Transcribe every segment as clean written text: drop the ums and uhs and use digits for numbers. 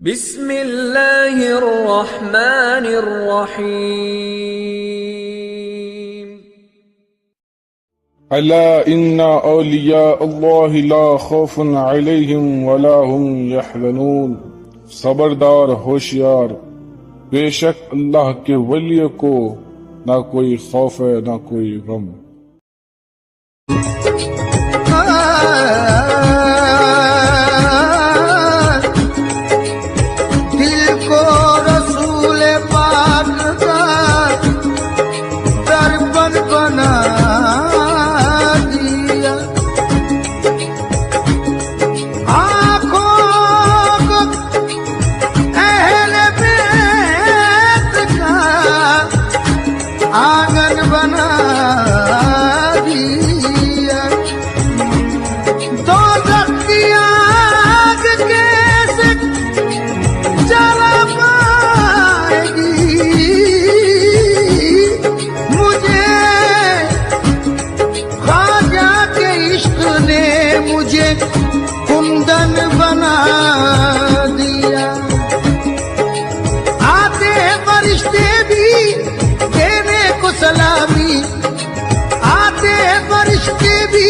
बिस्मिल्लाहिर्रहमानिर्रहीम। अला इन्ना औलिया अल्लाह ला खौफुन अलैहिम वला हुम यहज़नून। खबरदार होशियार, बेशक अल्लाह के वलियों को ना कोई खौफ है ना कोई गम। दिल को रसूल पाक का दर्पण बना दिया, आँखों को अहले बैत का आंगन बना दिया। दोज़ख की आग कैसे जला पाएगी, मुझे ख्वाजा के इश्क ने मुझे कुंदन बना दिया। आते हैं फरिश्ते भी देने को सलामी, आते हैं फरिश्ते भी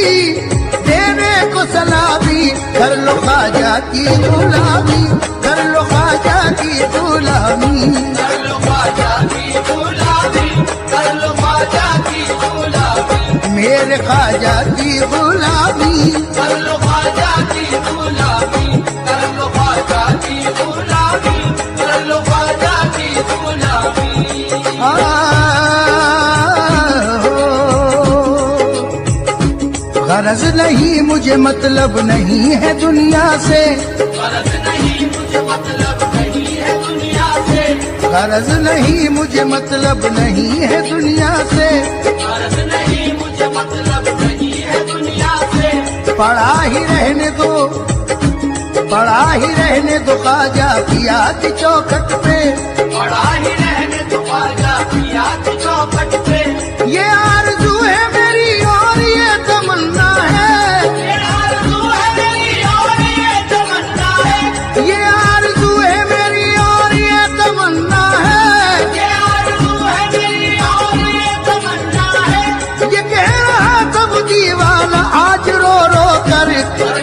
देने को सलामी। कर लो ख्वाजा की गुलामी, कर लो ख्वाजा की गुलामी, कर लो ख्वाजा की गुलामी, कर लो ख्वाजा की गुलामी। मेरे ख्वाजा की गुलामी, कर लो ख्वाजा की गुलामी, कर लो ख्वाजा की गुलामी, कर लो ख्वाजा की गुलामी। गरज नहीं मुझे मतलब नहीं है दुनिया से, गरज नहीं मुझे मतलब नहीं है दुनिया से, गरज नहीं मुझे मतलब नहीं है दुनिया से, गरज नहीं मुझे मतलब नहीं है दुनिया से। पड़ा ही रहने दो, पड़ा ही रहने दो ख्वाजा पिया की चौखट पे, पड़ा ही रहने दो ख्वाजा पिया की चौखट पे। ये आरज़ू है मेरी और ये तमन्ना है, ये आरज़ू है मेरी और ये तमन्ना है, ये आरज़ू है मेरी और ये तमन्ना है, ये आरज़ू है मेरी और ये तमन्ना है। ये कह रहा तब दीवाना आज रो रो कर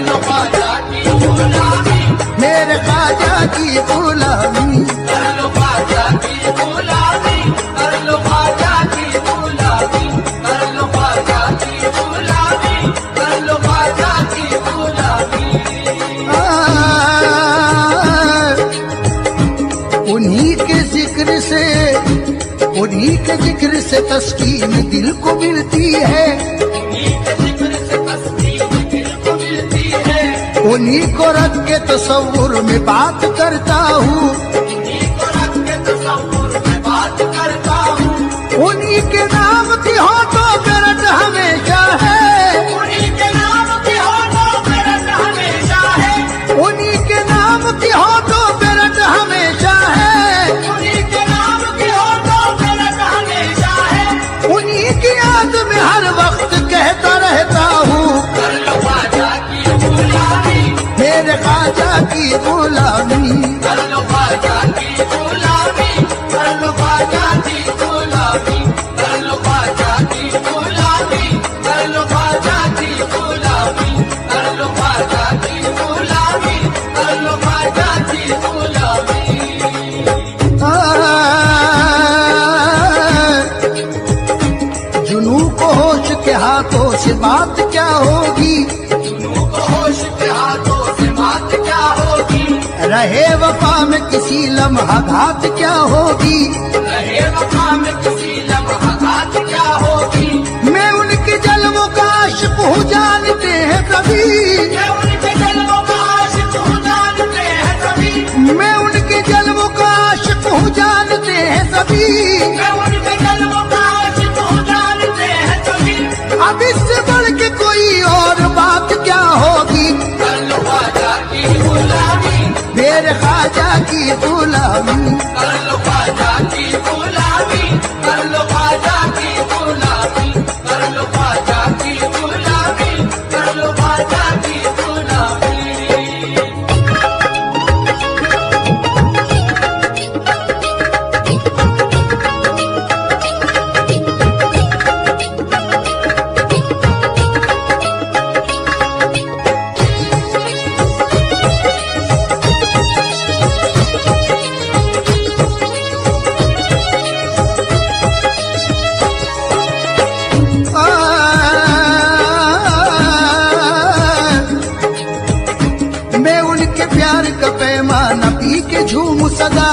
लो ख्वाजा की गुलामी, मेरे ख्वाजा की गुलामी, कर लो ख्वाजा की गुलामी, कर लो ख्वाजा की गुलामी, कर लो ख्वाजा की गुलामी, कर लो ख्वाजा की गुलामी। उन्हीं के जिक्र से, उन्हीं के जिक्र से तस्कीन दिल को मिलती है, उन्हीं के जिक्र से तस्कीन दिल को मिलती है। उन्हीं को रख के तसव्वुर में बात करता हूँ, उन्हीं को रख के तसव्वुर में बात करता हूँ। उन्हीं के नाम की होठों पे रट हमेशा है, उन्हीं के नाम की होठों पे रट हमेशा है, उन्हीं के नाम की होठों पे रट हमेशा है, उन्हीं के नाम की होठों पे रट हमेशा है। उन्हीं की याद में हर वक्त कहता रहता हूँ, कर लो ख्वाजा की गुलामी, मेरे ख्वाजा की गुलामी, कर लो ख्वाजा की गुलामी, कर लो ख्वाजा की गुलामी, कर लो ख्वाजा की गुलामी, कर लो ख्वाजा की गुलामी, कर लो ख्वाजा की गुलामी, कर लो ख्वाजा की गुलामी। जुनू को होश के हाथों से बात क्या होगी, जुनू को होश के हाथों से बात क्या होगी। रहे वफा में किसी लम्हा घात क्या होगी, रहे वफा में किसी लम्हा घात क्या होगी। मैं उनके जलवों का आशिक हूँ जानते हैं कभी, मैं उनके जलवों का आशिक हूँ जानते हैं कभी, मैं उनके जलवों का आशिक हूँ जानते हैं सभी, मैं उनके जलवों का आशिक हूँ जानते हैं सभी। अब इससे बढ़ के कोई और बात क्या होगी, कर लो ख्वाजा की गुलामी, मेरे ख्वाजा की गुलामी, कर लो ख्वाजा की गुलामी, कर लो ख्वाजा की गुलामी, कर लो ख्वाजा की गुलामी, कर लो ख्वाजा की गुलामी। न पी के झूम सदा,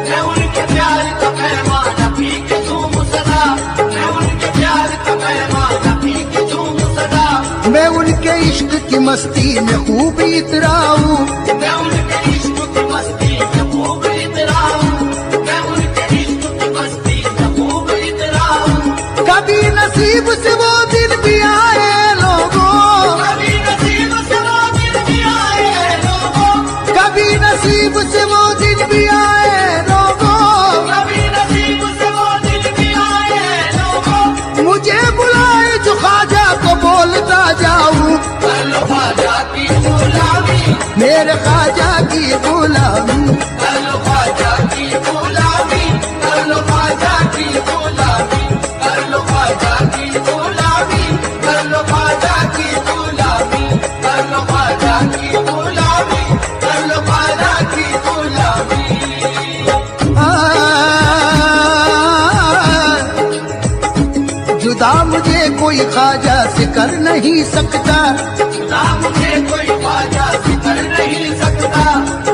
मैं उनके प्यार का पैमाना पी के झूम सदा, मैं उनके प्यार का पैमाना पी के झूम सदा, मैं उनके इश्क की मस्ती में खूब इतराऊं, मैं उनके इश्क की मस्ती में खूब इतराऊं, मैं उनके इश्क की मस्ती में खूब इतराऊं। कभी नसीब से वो दिन भी आए लोगों, कभी नसीब से वो दिन भी आए लोगों, कभी नसीब से वो दिन भी आए लोगों, कभी नसीब से वो दिन भी आए लोगों। मुझे बुलाए जो ख्वाजा को बोलता जाऊं, कर लो ख्वाजा की गुलामी, मेरे ख्वाजा की गुलामी, कर लो ख्वाजा की गुलामी, कर लो ख्वाजा की गुलामी, कर लो ख्वाजा की गुलामी, कर लो ख्वाजा की गुलामी, कर लो ख्वाजा की गुलामी, कर लो ख्वाजा की गुलामी। जुदा मुझे कोई ख्वाजा से कर नहीं सकता, ना मुझे कोई ख्वाजा से कर नहीं सकता,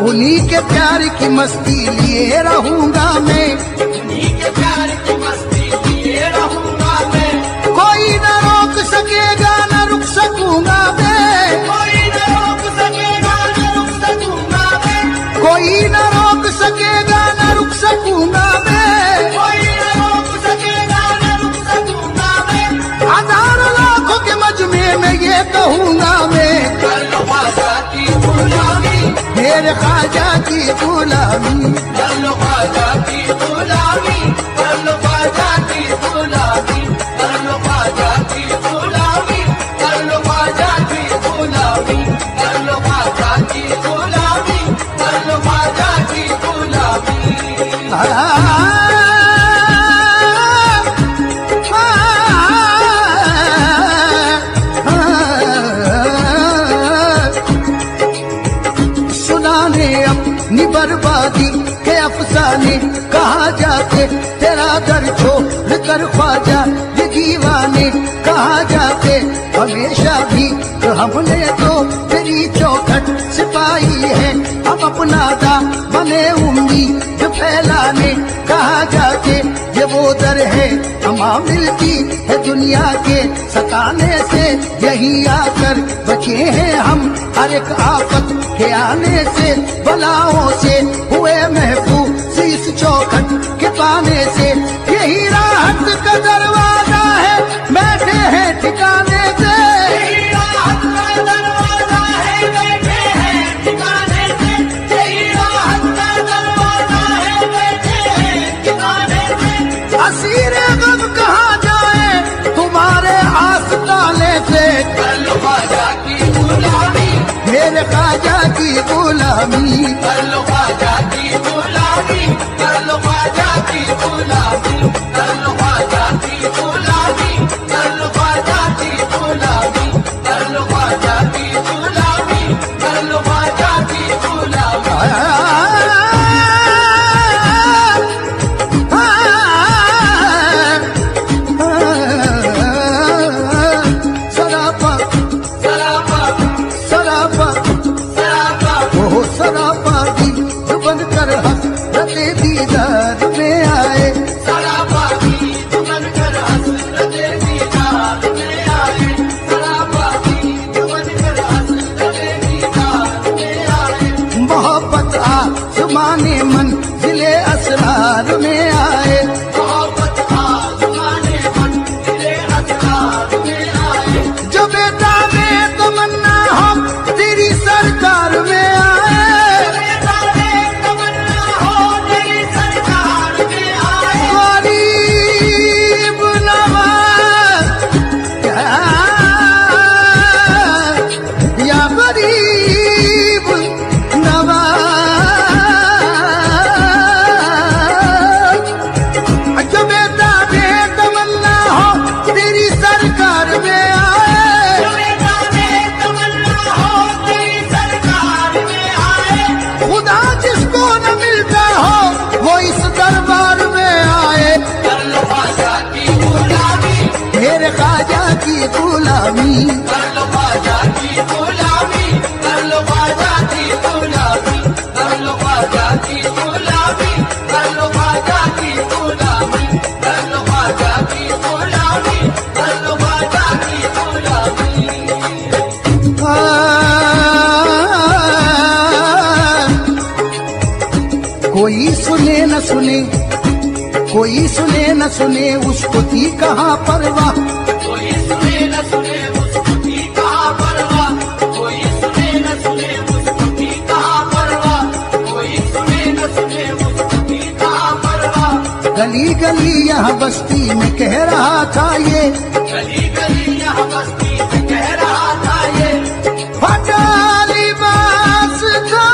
उन्हीं के प्यार की मस्ती लिए रहूंगा मैं, उन्हीं के प्यार की मस्ती लिए रहूंगा मैं, कोई न रोक सकेगा न रुक सकूंगा मैं, कोई न रोक सकेगा न रुक सकूंगा मैं, कोई न रोक सकेगा न रुक सकूंगा मैं, कोई न रोक सकेगा न रुक सकूंगा मैं। हजारों लाखों के मजमे में ये कहूंगा मैं, कर लो ख्वाजा की गुलामी, मेरे ख्वाजा की गुलामी, कर लो ख्वाजा की गुलामी, कर लो ख्वाजा की गुलामी, कर लो ख्वाजा की गुलामी, कर लो ख्वाजा की गुलामी, कर लो ख्वाजा की गुलामी, कर लो ख्वाजा की गुलामी। सुनाने अपनी बर्बादी के अफसाने कहाँ जाते, तेरा दर छोड़ कर ख्वाजा ये दीवाने कहाँ जाते, हमेशा भी तो हमने तो तेरी चौखट से पाई है, हम अपना दामने उम्मीद फैलाने कहाँ जाते, ये वो दर है हमा मिलती है दुनिया के सताने से, यही आकर बचे हैं हम हर एक आफत के आने से, बलाओं से हुए महफूज इस चौखट के पाने से, यही राहत का दरवाजा है बैठे हैं ठिकाने से, यही राहत का दरवाजा है बैठे हैं ठिकाने से, यही राहत का दरवाजा है बैठे हैं ठिकाने से। असीर गम कहाँ जाए तुम्हारे आस्ताने से, कर लो ख्वाजा की गुलामी, मेरे ख्वाजा की गुलामी, कर लो ख्वाजा की गुलामी, कर लो ख्वाजा की गुलामी, कर लो ख्वाजा की गुलामी, कर लो ख्वाजा की गुलामी, कर लो ख्वाजा की गुलामी, कर लो ख्वाजा की गुलामी। सरापा सरापा सरापा सरापा ओ सरापा दी बन कर हसरते दीदार में आए, सरापा की तुमन कर हसरते दीदार में आए, सरापा की तुमन कर हसरते दीदार में आए। मोहब्बत आसमाने मंजिले असरार में आए, मोहब्बत आसमाने मंजिले असरार में आए। जो बेटा में तमन्ना हम तेरी सरकार में आए, बेताबे तमन्ना हो तेरी सरकार में आए। गरीब नवाज या गरीब नवाज कोई सुने न सुने, कोई सुने न सुने उसको थी कहाँ परवाह। कोई सुने न सुने उसको थी कहाँ परवाह, कोई सुने न सुने उसको थी कहाँ परवाह, कोई सुने न सुने उसको थी कहाँ परवाह। गली गली यहाँ बस्ती में कह रहा था ये, गली गली यहाँ बस्ती में कह रहा था ये, फटा लिबास था,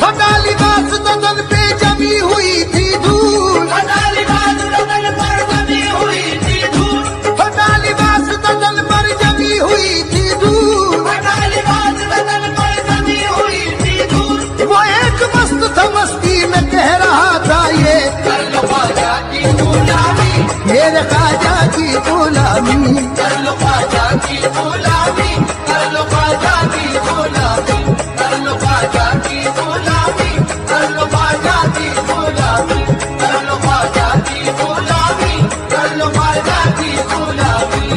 फटा लिबास बदन पे जमी हुई थी धूल, फटा लिबास बदन पर जमी हुई थी धूल, फटा लिबास बदन पर जमी हुई थी धूल। फटा लिबास बदन पर जमी हुई थी धूल। वो एक मस्त था मस्ती में कह रहा था ये, कर लो ख्वाजा की गुलामी, मेरे ख्वाजा की गुलामी। कर लो ख्वाजा की गुलामी, कर लो ख्वाजा की गुलामी, कर लो ख्वाजा की गुलामी, कर लो ख्वाजा की गुलामी, कर लो ख्वाजा की गुलामी, कर लो ख्वाजा की गुलामी।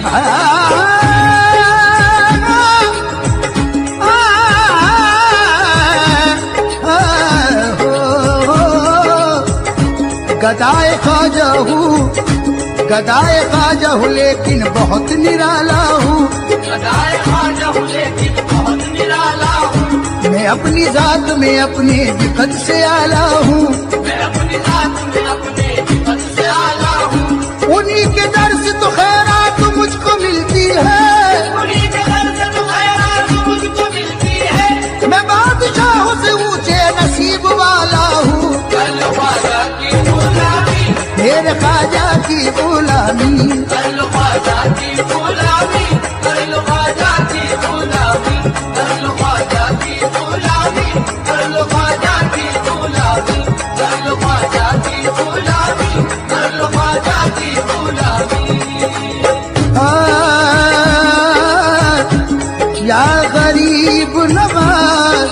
गदाए ख्वाजा हूँ, गदाए ख्वाजा हूँ, लेकिन बहुत निराला हूँ। गदाए ख्वाजा हूँ लेकिन बहुत निराला हूँ, मैं अपनी जात में अपने विकट से आला हूँ। मैं अपनी जात में अपने विपद से आला हूँ। उन्हीं के दर से तो खैरात मुझको मिलती है, उन्हीं के घर से तो खैरात मुझको मिलती है। मैं बादशाहों से ऊंचे नसीब वाला हूँ। कर लो ख्वाजा की गुलामी, मेरे ख्वाजा की गुलामी। कर लो ख्वाजा की गुलामी, कर लो ख्वाजा की गुलामी, कर लो ख्वाजा की गुलामी, कर लो ख्वाजा की गुलामी, कर लो ख्वाजा की गुलामी, कर लो ख्वाजा की गुलामी। या गरीब नवाज,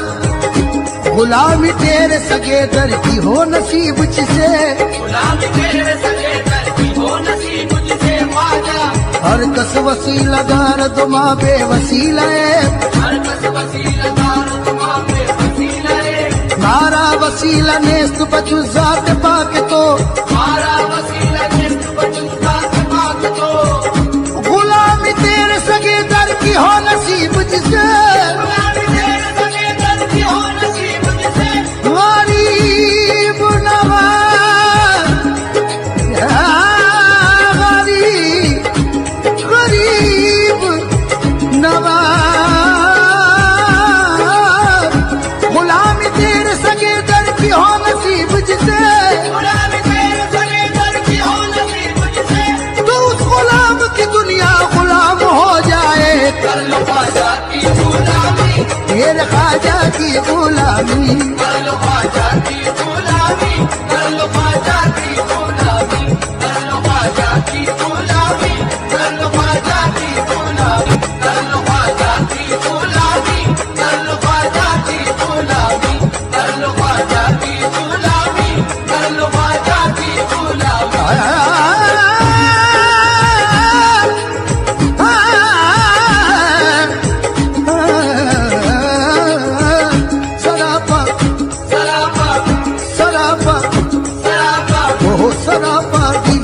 गुलामी तेरे सगे दर की हो नसीब जिसे, गुलामी तेरे सगे दर की हो नसीब जिसे ख्वाजा। हर कस वसीला दार दुमा बेवसीला है, हर कस वसीला दार तुमा पे वसीला है। मारा वसीला नेस्त बचु जात पाके तो, मारा वसीला जिस्त बचुता के पाक तो, गुलामी तेरे सगे दर की हो नसीब जिसे, गुलामी तेरे सगे दर की हो नसीब जिसे। गरीब नवाज, या गरीब नवाज, गुलामी तेरे सगे दर की हो नसीब जिसे, गुलामी तेरे सगे दर की हो नसीब जिसे। तो उस गुलाम की दुनिया गुलाम हो जाए। कर लो ख्वाजा की गुलामी, मेरे ख्वाजा की गुलामी। कर लो ख्वाजा की गुलामी, कर लो ख्वाजा की गुलामी, कर लो ख्वाजा की गुलामी, कर लो ख्वाजा की गुलामी, कर लो ख्वाजा की गुलामी, कर लो ख्वाजा की गुलामी, कर लो ख्वाजा की गुलामी, कर लो ख्वाजा की गुलामी। सरापा सरापा सरापा सरापा वो सरापा की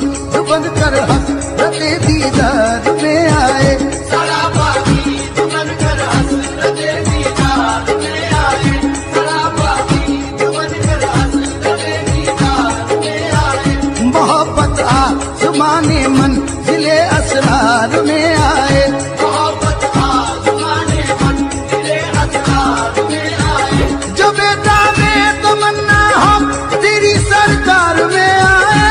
बन कर हसरते दीदार में आए। सरापा की दुबन कर हसरते दीदार में आए। सरापा की दुबन कर हसरते दीदार में आए। मोहब्बत आसमाने मंजिले असरार में आए। मोहब्बत आसमाने मंजिले असरार में आए। जो बेटा में तमन्ना हम तेरी सरकार में आए।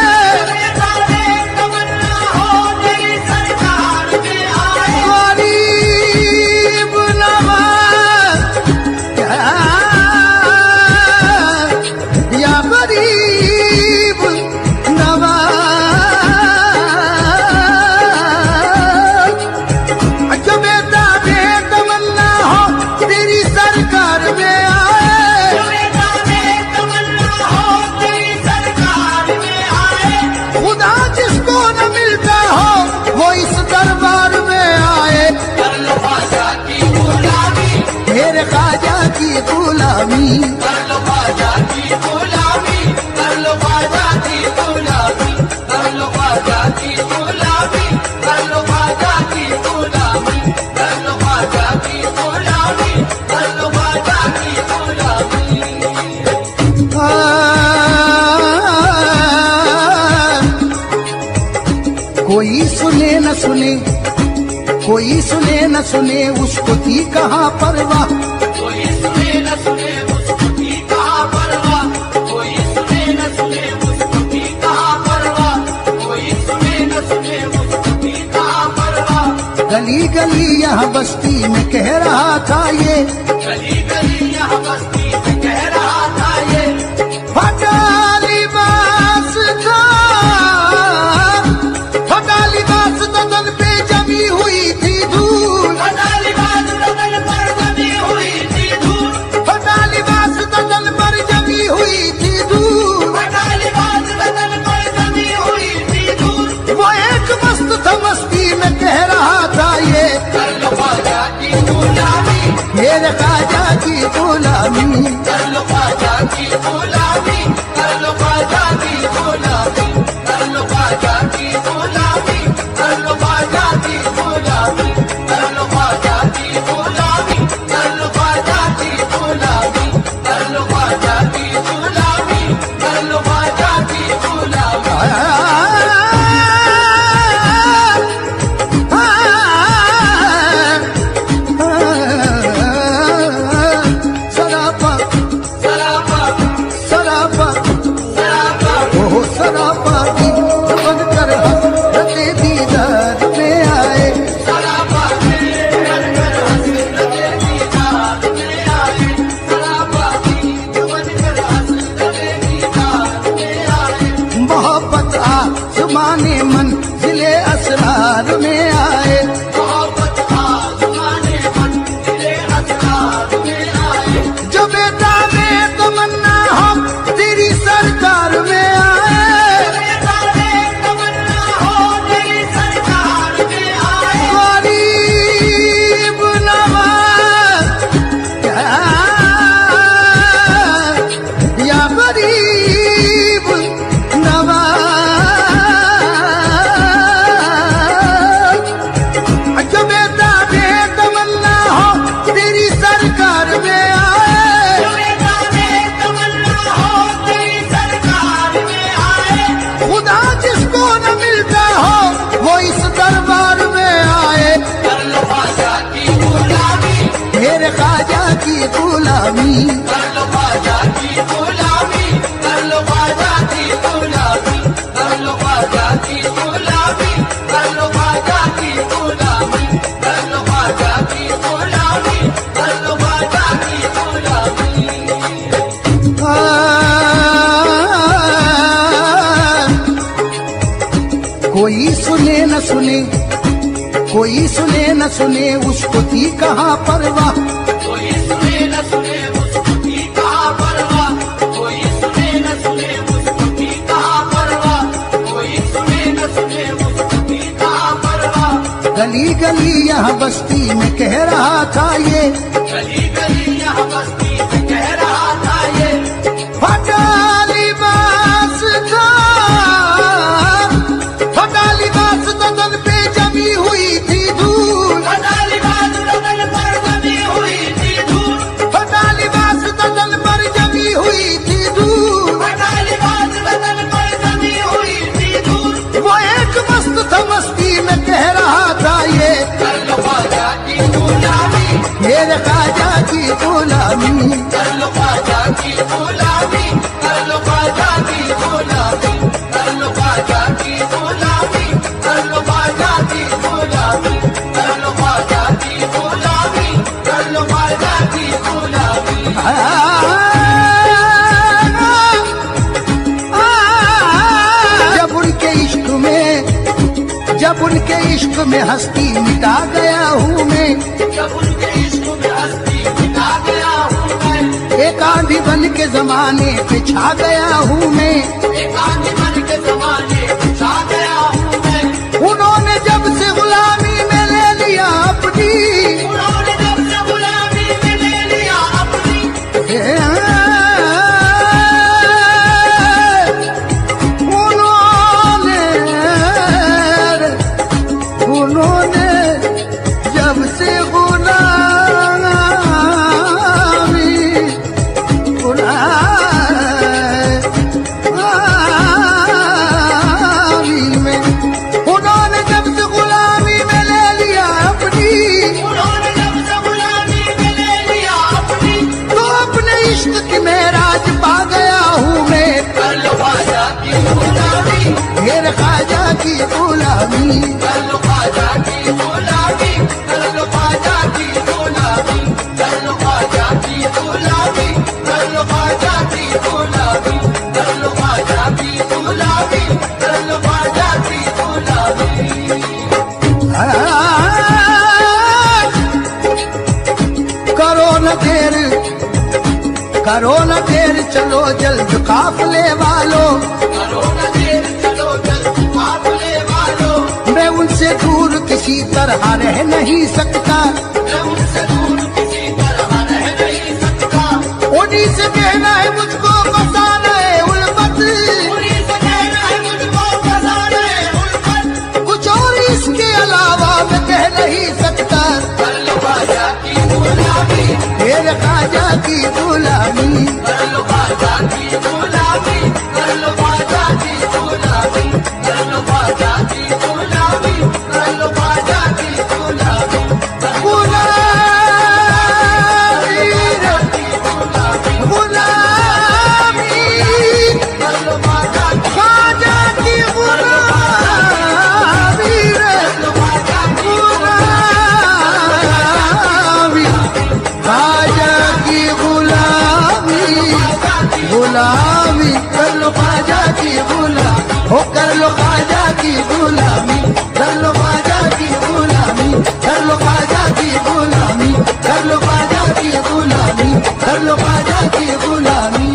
सारे तमन्ना हो तेरी सरकार में आए। गरीब नवाज, या गरीब नवाज, जो बेटा में तमन्ना हो तेरी सरकार में आए। बेटा में तमन्ना हो तेरी सरकार में आए। खुदा जिसको न मिलता हो वो इस दरबार में आए। कर लो ख्वाजा की गुलामी, मेरे ख्वाजा की गुलामी। कर लो ख्वाजा कोई सुने न सुने, कोई सुने न सुने, उसको थी कहाँ परवाह। कोई सुने न सुने उसको थी कहाँ परवाह, कोई सुने न सुने उसको थी कहाँ परवाह, कोई सुने न सुने उसको थी कहाँ परवाह। गली गली यहाँ बस्ती में कह रहा था ये, गली गली यहाँ बस्ती में कह रहा था ये, फटा लिबास था, फटा लिबास बदन पे जमी हुई थी धूल, फटा लिबास बदन पर जमी हुई थी धूल, फटा लिबास बदन पर जमी हुई थी धूल। फटा लिबास बदन पर जमी हुई थी धूल। वो एक मस्त था, मस्ती में कह रहा था ये, कर लो ख्वाजा की गुलामी, मेरे ख्वाजा की गुलामी। कर लो ख्वाजा की गुलामी, कर लो ख्वाजा की गुलामी, कर लो ख्वाजा की गुलामी, कर लो ख्वाजा की गुलामी, कर लो ख्वाजा की गुलामी, कर लो ख्वाजा की गुलामी, कर लो ख्वाजा की गुलामी, कर लो ख्वाजा की गुलामी। सरापा सरापा सरापा सरापा ओ सरापा की बन कर हसरते दीदार में आए। सरापा बनकर हसरते दीदार में आए, सरापा बनकर हसरते दीदार में आए। मोहब्बत आसमाने मंजिले असरार में आए। मोहब्बत आसमाने मंजिले असरार में आए। जो बेटा में तमन्ना हम तेरी सरकार में आए। सारे तमन्ना हो तेरी सरकार में आए। गरीब नवाज या गरीब नवाज, जो बेटा में तमन्ना हो तेरी सरकार में आए। सारे तमन्ना हो तेरी सरकार में आए। खुदा जिसको न मिलता हो वो इस दरबार में आए। कर लो ख्वाजा की गुलामी, मेरे ख्वाजा की गुलामी। कर लो ख्वाजा की गुलामी, कर लो ख्वाजा की गुलामी, कर लो ख्वाजा की गुलामी, कर लो ख्वाजा की गुलामी, कर लो ख्वाजा की गुलामी, कर लो ख्वाजा की गुलामी। कोई सुने न सुने, कोई सुने न सुने, उसको थी कहाँ परवाह। कोई सुने न सुने उसको थी कहाँ परवाह, कोई सुने न सुने उसको थी कहाँ परवाह, कोई सुने न सुने उसको थी कहाँ परवाह। गली गली यहाँ बस्ती में कह रहा था ये, गली गली यहाँ बस्ती में कह रहा था ये, फटा लिबास था, फटा लिबास बदन पे जमी हुई थी धूल, फटा लिबास बदन पर जमी हुई थी धूल, फटा लिबास बदन पर जमी हुई थी धूल। फटा लिबास बदन पर जमी हुई थी धूल। वो एक मस्त था, मस्ती में कह रहा था ये, कर लो ख्वाजा की गुलामी, मेरे ख्वाजा की गुलामी। कर लो ख्वाजा की गुलामी, कर लो ख्वाजा की गुलामी, कर लो ख्वाजा की गुलामी, कर लो ख्वाजा की गुलामी, कर लो ख्वाजा की गुलामी, कर लो ख्वाजा की गुलामी। जब उनके इश्क में, जब उनके इश्क में हस्ती मिटा गया हूँ मैं, जब उनके इश्क में हस्ती मिटा गया हूँ मैं, एक आंधी बन के जमाने पे छा गया हूँ मैं। एक आंधी बन के जमाने में छा गया हूँ मैं। उन्होंने जब से गुलामी में ले लिया अपनी, उन्होंने जब से गुलामी में ले लिया अपनी, उन्होंने जब से गुलामी, गुलामी मेरे ख्वाजा की गुलामी कर लो ख्वाजा की गुलामी कर लो ख्वाजा की गुलामी कर लो ख्वाजा की गुलामी कर लो ख्वाजा की गुलामी कर लो ख्वाजा की गुलामी कर लो ख्वाजा की गुलामी करो न देर चलो जल्द काफले वालों करो न देर चलो जल्द काफले वालों मैं उनसे दूर किसी तरह रह नहीं सकता मैं उनसे दूर किसी तरह रह नहीं सकता उन्हीं से कहना है मुझको फसाना है उल्फत उन्हीं से कहना है मुझको फसाना है उल्फत कुछ और इसके अलावा मैं कह नहीं सकता कर लो ख्वाजा की गुलामी मेरे ख्वाजा की गुलामी कर लो ख्वाजा की गुलामी कर लो ख्वाजा की गुलामी कर लो ख्वाजा की गुलामी कर लो ख्वाजा की गुलामी गुलामी कर लो ख्वाजा की ख्वाजा की गुलामी ख्वाजा की गुलामी ख्वाजा की गुलामी गुलामी कर लो ख्वाजा की गुलामी हो कर लो ख्वाजा की गुलामी कर लो ख्वाजा की गुलामी कर लो ख्वाजा की गुलामी कर लो ख्वाजा की गुलामी कर लो ख्वाजा की गुलामी